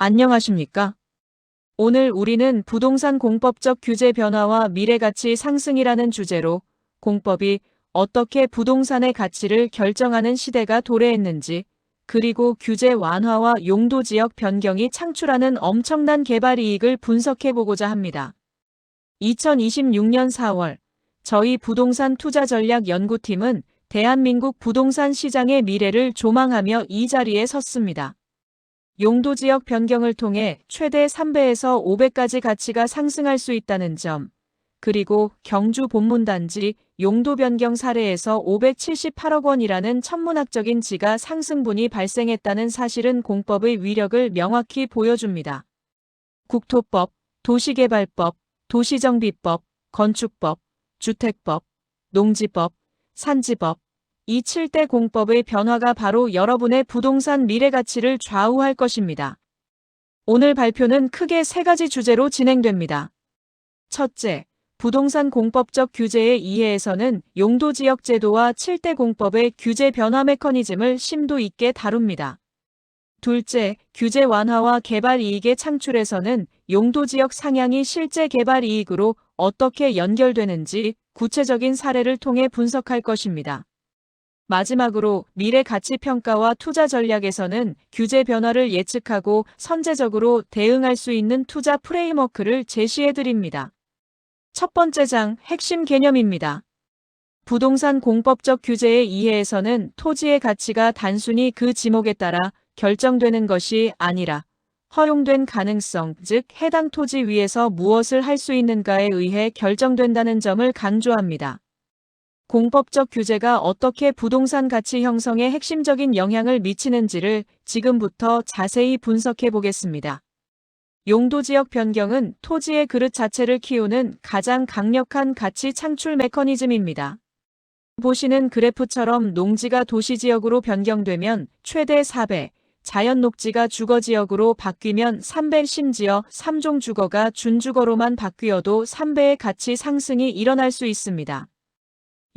안녕하십니까? 오늘 우리는 부동산 공법적 규제 변화와 미래가치 상승이라는 주제로 공법이 어떻게 부동산의 가치를 결정하는 시대가 도래했는지, 그리고 규제 완화와 용도지역 변경이 창출하는 엄청난 개발 이익을 분석해보고자 합니다. 2026년 4월, 저희 부동산 투자 전략 연구팀은 대한민국 부동산 시장의 미래를 조망하며 이 자리에 섰습니다. 용도지역 변경을 통해 최대 3배에서 5배까지 가치가 상승할 수 있다는 점, 그리고 경주 본문단지 용도 변경 사례에서 578억 원이라는 천문학적인 지가 상승분이 발생했다는 사실은 공법의 위력을 명확히 보여줍니다. 국토법, 도시개발법, 도시정비법, 건축법, 주택법, 농지법, 산지법, 이 7대 공법의 변화가 바로 여러분의 부동산 미래 가치를 좌우할 것입니다. 오늘 발표는 크게 3가지 주제로 진행됩니다. 첫째, 부동산 공법적 규제의 이해에서는 용도지역 제도와 7대 공법의 규제 변화 메커니즘을 심도 있게 다룹니다. 둘째, 규제 완화와 개발 이익의 창출에서는 용도지역 상향이 실제 개발 이익으로 어떻게 연결되는지 구체적인 사례를 통해 분석할 것입니다. 마지막으로 미래 가치 평가와 투자 전략에서는 규제 변화를 예측하고 선제적으로 대응할 수 있는 투자 프레임워크를 제시해 드립니다. 첫 번째 장, 핵심 개념입니다. 부동산 공법적 규제의 이해에서는 토지의 가치가 단순히 그 지목에 따라 결정되는 것이 아니라 허용된 가능성, 즉 해당 토지 위에서 무엇을 할 수 있는가에 의해 결정된다는 점을 강조합니다. 공법적 규제가 어떻게 부동산 가치 형성에 핵심적인 영향을 미치는지를 지금부터 자세히 분석해 보겠습니다. 용도지역 변경은 토지의 그릇 자체를 키우는 가장 강력한 가치 창출 메커니즘입니다. 보시는 그래프처럼 농지가 도시지역으로 변경되면 최대 4배, 자연 녹지가 주거지역으로 바뀌면 3배, 심지어 3종 주거가 준주거로만 바뀌어도 3배의 가치 상승이 일어날 수 있습니다.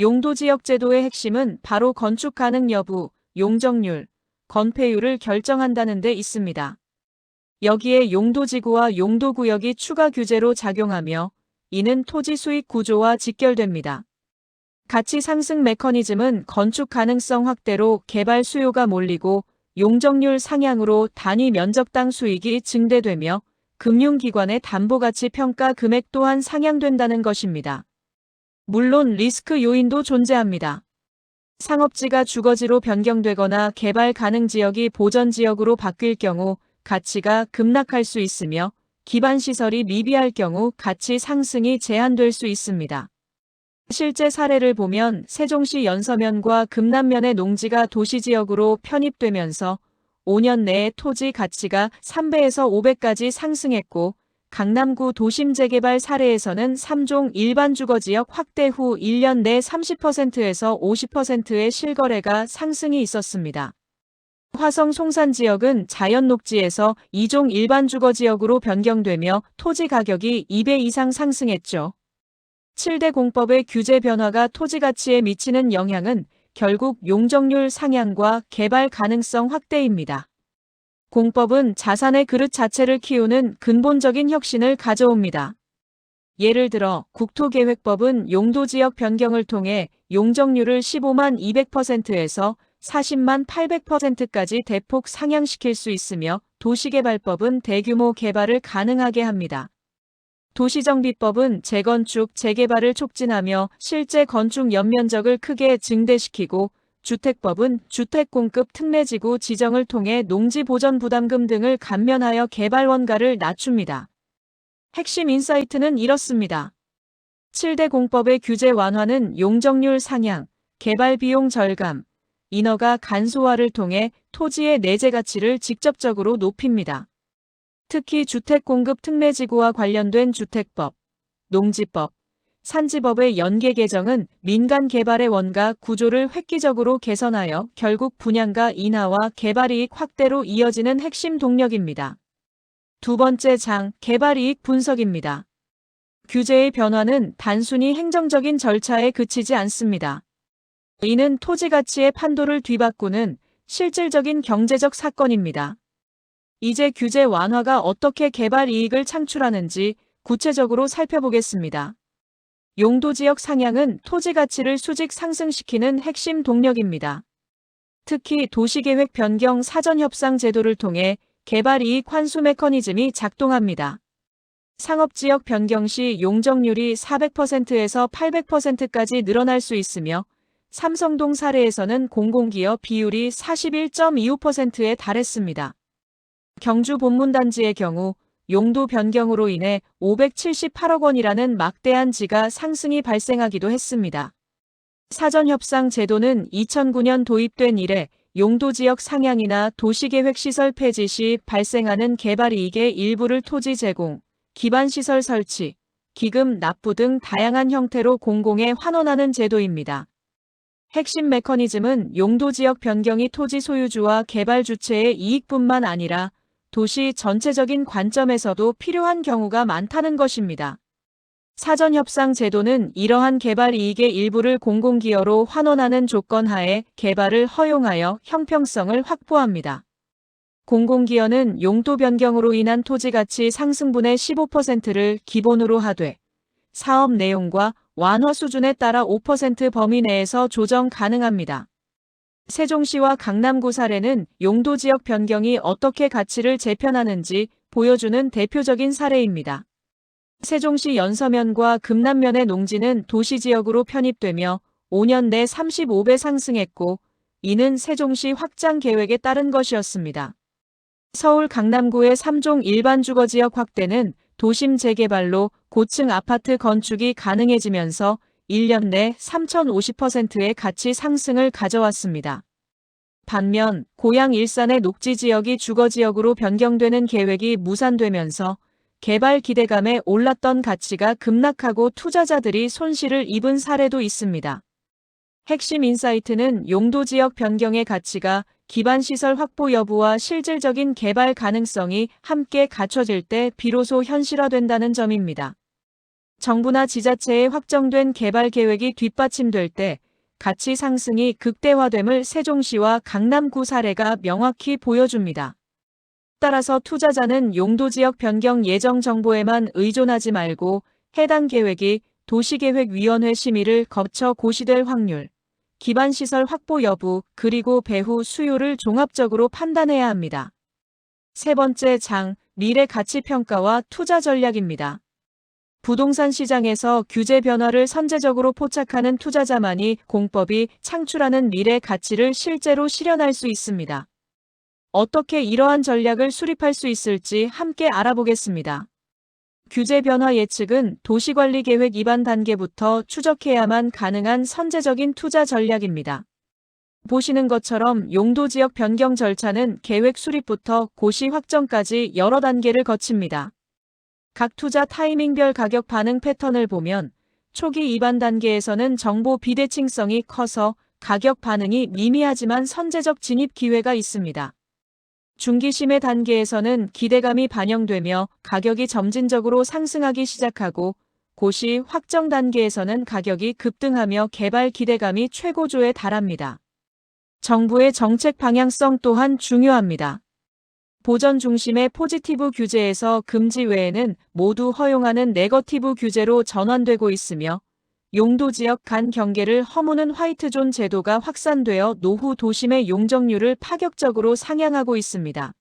용도지역 제도의 핵심은 바로 건축 가능 여부, 용적률, 건폐율을 결정한다는 데 있습니다. 여기에 용도지구와 용도구역이 추가 규제로 작용하며 이는 토지 수익 구조와 직결됩니다. 가치 상승 메커니즘은 건축 가능성 확대로 개발 수요가 몰리고 용적률 상향으로 단위 면적당 수익이 증대되며 금융기관의 담보가치 평가 금액 또한 상향된다는 것입니다. 물론 리스크 요인도 존재합니다. 상업지가 주거지로 변경되거나 개발 가능 지역이 보전지역으로 바뀔 경우 가치가 급락할 수 있으며 기반시설이 미비할 경우 가치 상승이 제한될 수 있습니다. 실제 사례를 보면 세종시 연서면과 금남면의 농지가 도시지역으로 편입되면서 5년 내에 토지 가치가 3배에서 5배까지 상승했고 강남구 도심 재개발 사례에서는 3종 일반 주거지역 확대 후 1년 내 30%에서 50%의 실거래가 상승이 있었습니다. 화성 송산 지역은 자연 녹지에서 2종 일반 주거지역으로 변경되며 토지 가격이 2배 이상 상승했죠. 7대 공법의 규제 변화가 토지 가치에 미치는 영향은 결국 용적률 상향과 개발 가능성 확대입니다. 공법은 자산의 그릇 자체를 키우는 근본적인 혁신을 가져옵니다. 예를 들어 국토계획법은 용도지역 변경을 통해 용적률을 15만 200%에서 40만 800%까지 대폭 상향시킬 수 있으며 도시개발법은 대규모 개발을 가능하게 합니다. 도시정비법은 재건축, 재개발을 촉진하며 실제 건축 연면적을 크게 증대시키고 주택법은 주택공급 특례지구 지정을 통해 농지보전 부담금 등을 감면하여 개발 원가를 낮춥니다. 핵심 인사이트는 이렇습니다. 7대 공법의 규제 완화는 용적률 상향, 개발 비용 절감, 인허가 간소화를 통해 토지의 내재 가치를 직접적으로 높입니다. 특히 주택공급 특례지구와 관련된 주택법, 농지법, 산지법의 연계 개정은 민간 개발의 원가 구조를 획기적으로 개선하여 결국 분양가 인하와 개발이익 확대로 이어지는 핵심 동력입니다. 두 번째 장, 개발이익 분석입니다. 규제의 변화는 단순히 행정적인 절차에 그치지 않습니다. 이는 토지 가치의 판도를 뒤바꾸는 실질적인 경제적 사건입니다. 이제 규제 완화가 어떻게 개발 이익을 창출하는지 구체적으로 살펴보겠습니다. 용도 지역 상향은 토지 가치를 수직 상승시키는 핵심 동력입니다. 특히 도시계획 변경 사전협상 제도를 통해 개발 이익 환수 메커니즘이 작동합니다. 상업지역 변경 시 용적률이 400%에서 800%까지 늘어날 수 있으며 삼성동 사례에서는 공공기업 비율이 41.25%에 달했습니다. 경주 본문단지의 경우 용도 변경으로 인해 578억 원이라는 막대한 지가 상승이 발생하기도 했습니다. 사전협상 제도는 2009년 도입된 이래 용도지역 상향이나 도시계획시설 폐지 시 발생하는 개발이익의 일부를 토지 제공, 기반시설 설치, 기금 납부 등 다양한 형태로 공공에 환원하는 제도입니다. 핵심 메커니즘은 용도지역 변경이 토지 소유주와 개발 주체의 이익뿐만 아니라 도시 전체적인 관점에서도 필요한 경우가 많다는 것입니다. 사전협상 제도는 이러한 개발 이익의 일부를 공공기여로 환원하는 조건 하에 개발을 허용하여 형평성을 확보합니다. 공공기여는 용도 변경으로 인한 토지가치 상승분의 15%를 기본으로 하되 사업 내용과 완화 수준에 따라 5% 범위 내에서 조정 가능합니다. 세종시와 강남구 사례는 용도 지역 변경이 어떻게 가치를 재편하는지 보여주는 대표적인 사례입니다. 세종시 연서면과 금남면의 농지는 도시지역으로 편입되며 5년 내 35배 상승했고 이는 세종시 확장 계획에 따른 것이었습니다. 서울 강남구의 3종 일반 주거지역 확대는 도심 재개발로 고층 아파트 건축이 가능해지면서 1년 내 3050%의 가치 상승을 가져왔습니다. 반면 고양 일산의 녹지지역이 주거지역으로 변경되는 계획이 무산되면서 개발 기대감에 올랐던 가치가 급락하고 투자자들이 손실을 입은 사례도 있습니다. 핵심 인사이트는 용도지역 변경의 가치가 기반시설 확보 여부와 실질적인 개발 가능성이 함께 갖춰질 때 비로소 현실화된다는 점입니다. 정부나 지자체의 확정된 개발 계획이 뒷받침될 때 가치 상승이 극대화됨을 세종시와 강남구 사례가 명확히 보여줍니다. 따라서 투자자는 용도지역 변경 예정 정보에만 의존하지 말고 해당 계획이 도시계획위원회 심의를 거쳐 고시될 확률, 기반시설 확보 여부, 그리고 배후 수요를 종합적으로 판단해야 합니다. 세 번째 장, 미래 가치 평가와 투자 전략입니다. 부동산 시장에서 규제 변화를 선제적으로 포착하는 투자자만이 공법이 창출하는 미래 가치를 실제로 실현할 수 있습니다. 어떻게 이러한 전략을 수립할 수 있을지 함께 알아보겠습니다. 규제 변화 예측은 도시관리계획 입안 단계부터 추적해야만 가능한 선제적인 투자 전략입니다. 보시는 것처럼 용도지역 변경 절차는 계획 수립부터 고시 확정까지 여러 단계를 거칩니다. 각 투자 타이밍별 가격 반응 패턴을 보면 초기 입안 단계에서는 정보 비대칭성이 커서 가격 반응이 미미하지만 선제적 진입 기회가 있습니다. 중기 심해 단계에서는 기대감이 반영되며 가격이 점진적으로 상승하기 시작하고 고시 확정 단계에서는 가격이 급등하며 개발 기대감이 최고조에 달합니다. 정부의 정책 방향성 또한 중요합니다. 보전 중심의 포지티브 규제에서 금지 외에는 모두 허용하는 네거티브 규제로 전환되고 있으며 용도지역 간 경계를 허무는 화이트존 제도가 확산되어 노후 도심의 용적률을 파격적으로 상향하고 있습니다.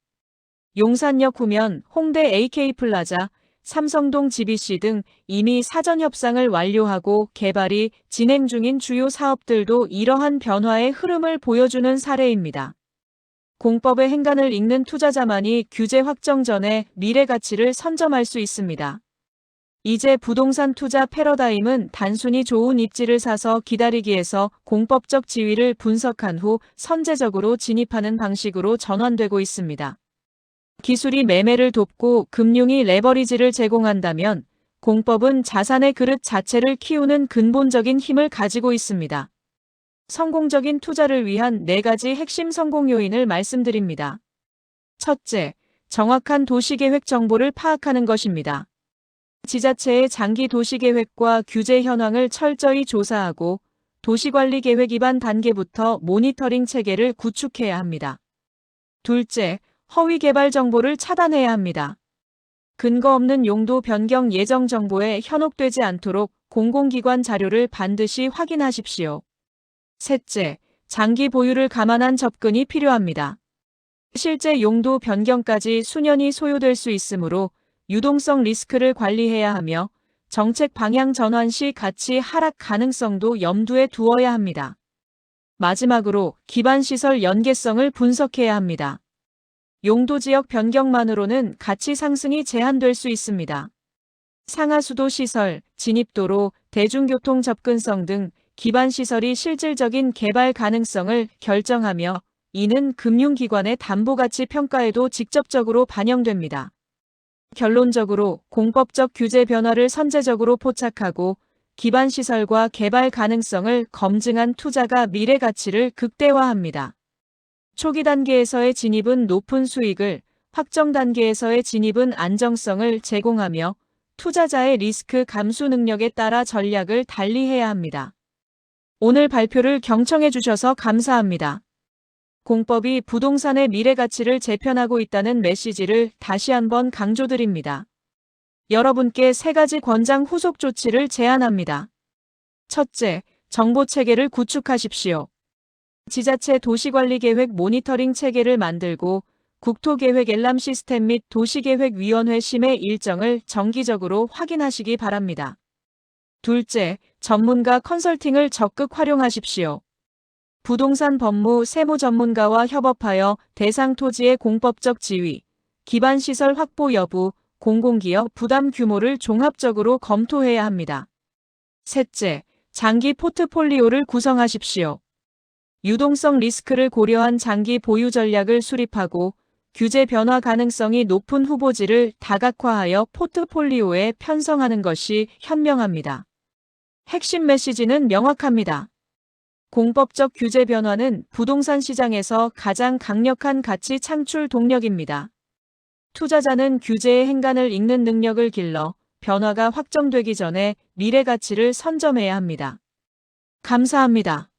용산역 후면, 홍대 AK플라자, 삼성동 GBC 등 이미 사전 협상을 완료하고 개발이 진행 중인 주요 사업들도 이러한 변화의 흐름을 보여주는 사례입니다. 공법의 행간을 읽는 투자자만이 규제 확정 전에 미래 가치를 선점할 수 있습니다. 이제 부동산 투자 패러다임은 단순히 좋은 입지를 사서 기다리기에서 공법적 지위를 분석한 후 선제적으로 진입하는 방식으로 전환되고 있습니다. 기술이 매매를 돕고 금융이 레버리지를 제공한다면 공법은 자산의 그릇 자체를 키우는 근본적인 힘을 가지고 있습니다. 성공적인 투자를 위한 4가지 핵심 성공 요인을 말씀드립니다. 첫째, 정확한 도시계획 정보를 파악하는 것입니다. 지자체의 장기 도시계획과 규제 현황을 철저히 조사하고 도시관리계획 입안 단계부터 모니터링 체계를 구축해야 합니다. 둘째, 허위 개발 정보를 차단해야 합니다. 근거 없는 용도 변경 예정 정보에 현혹되지 않도록 공공기관 자료를 반드시 확인하십시오. 셋째, 장기 보유를 감안한 접근이 필요합니다. 실제 용도 변경까지 수년이 소요될 수 있으므로 유동성 리스크를 관리해야 하며 정책 방향 전환 시 가치 하락 가능성도 염두에 두어야 합니다. 마지막으로 기반시설 연계성을 분석해야 합니다. 용도 지역 변경만으로는 가치 상승이 제한될 수 있습니다. 상하수도 시설, 진입도로, 대중교통 접근성 등 기반시설이 실질적인 개발 가능성을 결정하며 이는 금융기관의 담보가치 평가에도 직접적으로 반영됩니다. 결론적으로 공법적 규제 변화를 선제적으로 포착하고 기반시설과 개발 가능성을 검증한 투자가 미래 가치를 극대화합니다. 초기 단계에서의 진입은 높은 수익을, 확정 단계에서의 진입은 안정성을 제공하며 투자자의 리스크 감수 능력에 따라 전략을 달리해야 합니다. 오늘 발표를 경청해 주셔서 감사합니다. 공법이 부동산의 미래 가치를 재편하고 있다는 메시지를 다시 한번 강조드립니다. 여러분께 3가지 권장 후속 조치를 제안합니다. 첫째, 정보 체계를 구축하십시오. 지자체 도시관리계획 모니터링 체계를 만들고 국토계획 엘람 시스템 및 도시계획위원회 심의 일정을 정기적으로 확인하시기 바랍니다. 둘째, 전문가 컨설팅을 적극 활용하십시오. 부동산 법무 세무 전문가와 협업하여 대상 토지의 공법적 지위, 기반시설 확보 여부, 공공기업 부담 규모를 종합적으로 검토해야 합니다. 셋째, 장기 포트폴리오를 구성하십시오. 유동성 리스크를 고려한 장기 보유 전략을 수립하고 규제 변화 가능성이 높은 후보지를 다각화하여 포트폴리오에 편성하는 것이 현명합니다. 핵심 메시지는 명확합니다. 공법적 규제 변화는 부동산 시장에서 가장 강력한 가치 창출 동력입니다. 투자자는 규제의 행간을 읽는 능력을 길러 변화가 확정되기 전에 미래 가치를 선점해야 합니다. 감사합니다.